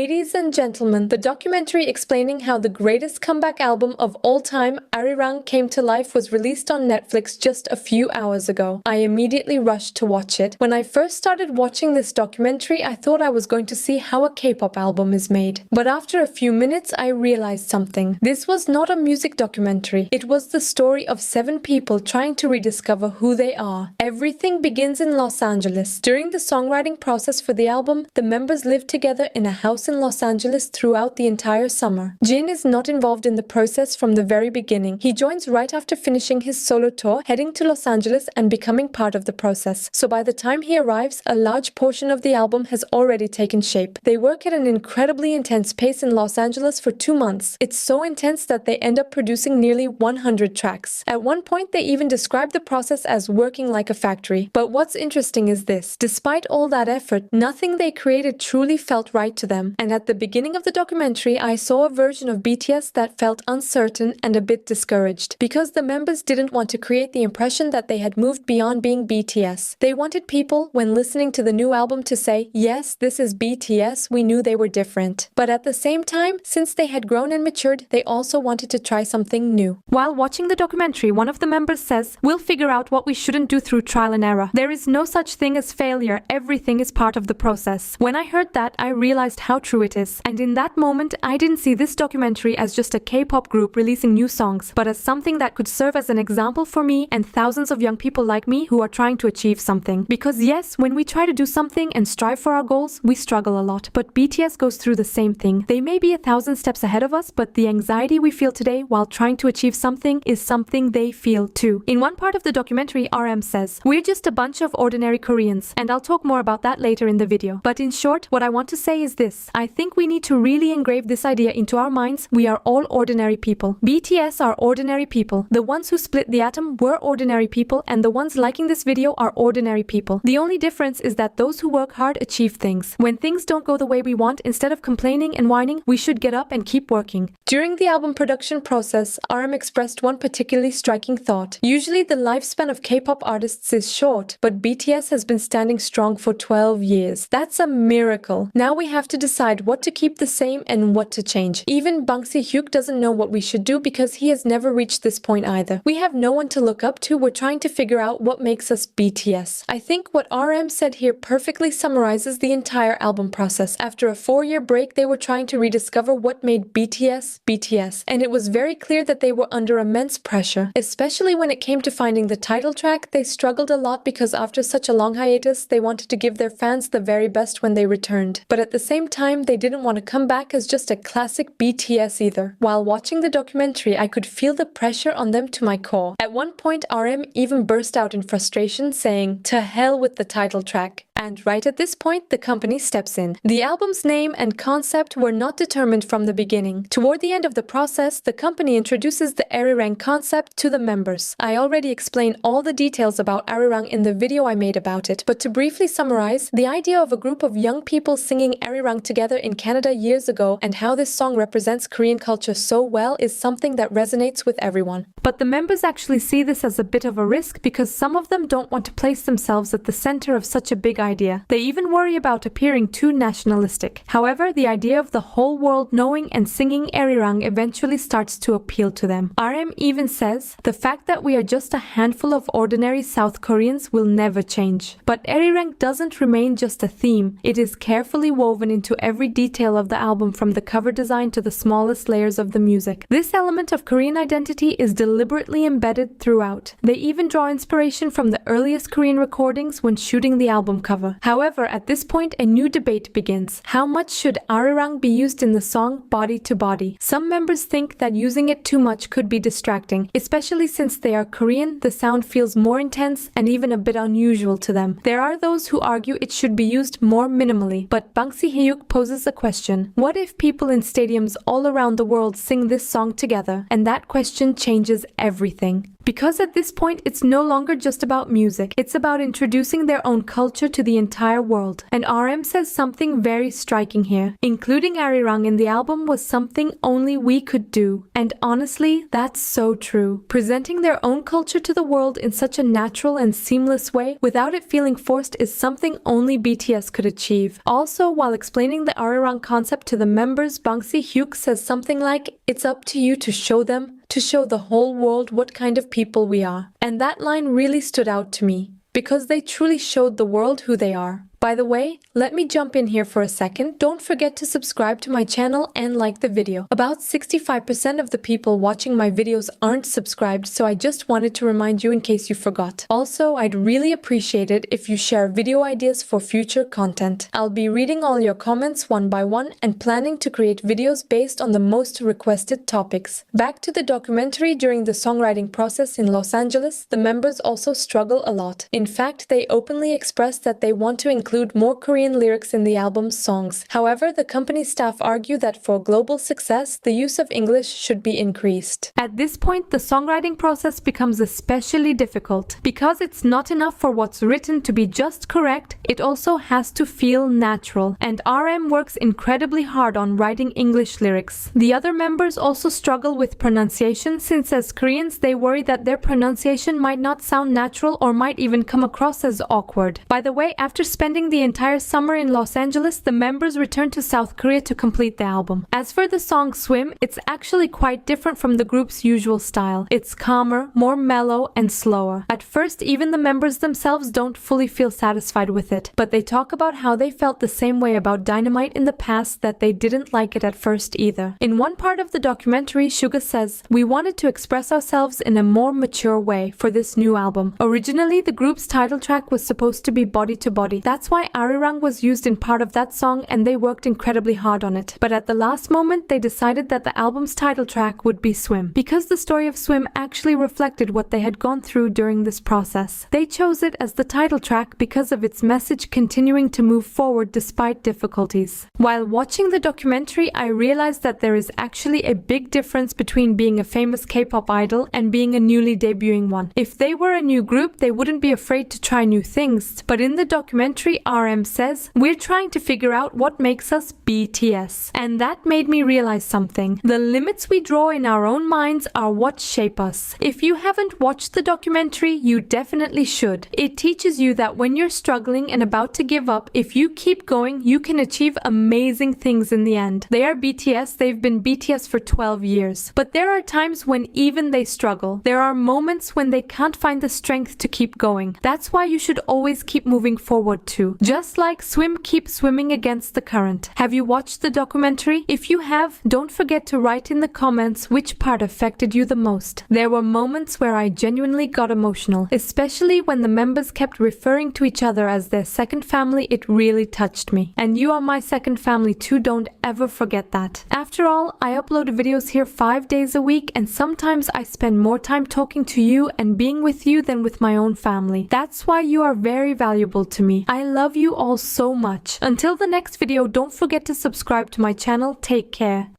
Ladies and gentlemen, the documentary explaining how the greatest comeback album of all time, ARIRANG, came to life was released on Netflix just a few hours ago. I immediately rushed to watch it. When I first started watching this documentary, I thought I was going to see how a K-pop album is made. But after a few minutes, I realized something. This was not a music documentary. It was the story of 7 people trying to rediscover who they are. Everything begins in Los Angeles. During the songwriting process for the album, the members lived together in a house in Los Angeles throughout the entire summer. Jin is not involved in the process from the very beginning. He joins right after finishing his solo tour, heading to Los Angeles and becoming part of the process. So by the time he arrives, a large portion of the album has already taken shape. They work at an incredibly intense pace in Los Angeles for 2 months. It's so intense that they end up producing nearly 100 tracks. At one point, they even describe the process as working like a factory. But what's interesting is this: despite all that effort, nothing they created truly felt right to them. And at the beginning of the documentary, I saw a version of BTS that felt uncertain and a bit discouraged, because the members didn't want to create the impression that they had moved beyond being BTS. They wanted people, when listening to the new album, to say, yes, this is BTS, we knew they were different. But at the same time, since they had grown and matured, they also wanted to try something new. While watching the documentary, one of the members says, "We'll figure out what we shouldn't do through trial and error. There is no such thing as failure, everything is part of the process." When I heard that, I realized how true it is. And in that moment, I didn't see this documentary as just a K-pop group releasing new songs, but as something that could serve as an example for me and thousands of young people like me who are trying to achieve something. Because yes, when we try to do something and strive for our goals, we struggle a lot. But BTS goes through the same thing. They may be 1,000 steps ahead of us, but the anxiety we feel today while trying to achieve something is something they feel too. In one part of the documentary, RM says, "We're just a bunch of ordinary Koreans," and I'll talk more about that later in the video. But in short, what I want to say is this: I think we need to really engrave this idea into our minds. We are all ordinary people. BTS are ordinary people. The ones who split the atom were ordinary people, and the ones liking this video are ordinary people. The only difference is that those who work hard achieve things. When things don't go the way we want, instead of complaining and whining, we should get up and keep working. During the album production process, RM expressed one particularly striking thought. Usually the lifespan of K-pop artists is short, but BTS has been standing strong for 12 years. That's a miracle. Now we have to decide what to keep the same and what to change. Even Bang Si-hyuk doesn't know what we should do because he has never reached this point either. We have no one to look up to. We're trying to figure out what makes us BTS. I think what RM said here perfectly summarizes the entire album process. After a 4-year break, they were trying to rediscover what made BTS BTS, and it was very clear that they were under immense pressure. Especially when it came to finding the title track, they struggled a lot because after such a long hiatus, they wanted to give their fans the very best when they returned. But at the same time, they didn't want to come back as just a classic BTS either. While watching the documentary, I could feel the pressure on them to my core. At one point, RM even burst out in frustration, saying, "To hell with the title track." And right at this point, the company steps in. The album's name and concept were not determined from the beginning. Toward the end of the process, the company introduces the ARIRANG concept to the members. I already explained all the details about ARIRANG in the video I made about it, but to briefly summarize, the idea of a group of young people singing ARIRANG together in Canada years ago and how this song represents Korean culture so well is something that resonates with everyone. But the members actually see this as a bit of a risk because some of them don't want to place themselves at the center of such a big idea. They even worry about appearing too nationalistic. However, the idea of the whole world knowing and singing ARIRANG eventually starts to appeal to them. RM even says, "The fact that we are just a handful of ordinary South Koreans will never change." But ARIRANG doesn't remain just a theme. It is carefully woven into every detail of the album, from the cover design to the smallest layers of the music. This element of Korean identity is deliberately embedded throughout. They even draw inspiration from the earliest Korean recordings when shooting the album cover. However, at this point, a new debate begins. How much should ARIRANG be used in the song Body to Body? Some members think that using it too much could be distracting, especially since they are Korean. The sound feels more intense and even a bit unusual to them. There are those who argue it should be used more minimally, but Bang Si-hyuk poses a question. What if people in stadiums all around the world sing this song together? And that question changes everything. Because at this point, it's no longer just about music. It's about introducing their own culture to the entire world. And RM says something very striking here. Including ARIRANG in the album was something only we could do. And honestly, that's so true. Presenting their own culture to the world in such a natural and seamless way without it feeling forced is something only BTS could achieve. Also, while explaining the ARIRANG concept to the members, Bang Si-hyuk says something like, "It's up to you to show them, to show the whole world what kind of people we are." And that line really stood out to me, because they truly showed the world who they are. By the way, let me jump in here for a second. Don't forget to subscribe to my channel and like the video. About 65% of the people watching my videos aren't subscribed, so I just wanted to remind you in case you forgot. Also, I'd really appreciate it if you share video ideas for future content. I'll be reading all your comments one by one and planning to create videos based on the most requested topics. Back to the documentary. During the songwriting process in Los Angeles, the members also struggle a lot. In fact, they openly express that they want to include more Korean lyrics in the album's songs. However, the company staff argue that for global success, the use of English should be increased. At this point, the songwriting process becomes especially difficult. Because it's not enough for what's written to be just correct, it also has to feel natural. And RM works incredibly hard on writing English lyrics. The other members also struggle with pronunciation, since as Koreans, they worry that their pronunciation might not sound natural or might even come across as awkward. By the way, after spending the entire summer in Los Angeles, the members returned to South Korea to complete the album. As for the song Swim, it's actually quite different from the group's usual style. It's calmer, more mellow, and slower. At first, even the members themselves don't fully feel satisfied with it, but they talk about how they felt the same way about Dynamite in the past, that they didn't like it at first either. In one part of the documentary, Suga says, "We wanted to express ourselves in a more mature way for this new album. Originally, the group's title track was supposed to be Body to Body. That's why ARIRANG was used in part of that song, and they worked incredibly hard on it. But at the last moment, they decided that the album's title track would be Swim. Because the story of Swim actually reflected what they had gone through during this process. They chose it as the title track because of its message continuing to move forward despite difficulties." While watching the documentary, I realized that there is actually a big difference between being a famous K-pop idol and being a newly debuting one. If they were a new group, they wouldn't be afraid to try new things. But in the documentary, RM says, "We're trying to figure out what makes us BTS." And that made me realize something. The limits we draw in our own minds are what shape us. If you haven't watched the documentary, you definitely should. It teaches you that when you're struggling and about to give up, if you keep going, you can achieve amazing things in the end. They are BTS, they've been BTS for 12 years. But there are times when even they struggle. There are moments when they can't find the strength to keep going. That's why you should always keep moving forward too. Just like swim, keep swimming against the current. Have you watched the documentary? If you have, don't forget to write in the comments which part affected you the most. There were moments where I genuinely got emotional, especially when the members kept referring to each other as their second family. It really touched me. And you are my second family too, don't ever forget that. After all, I upload videos here 5 days a week, and sometimes I spend more time talking to you and being with you than with my own family. That's why you are very valuable to me. I love you all so much. Until the next video, don't forget to subscribe to my channel. Take care.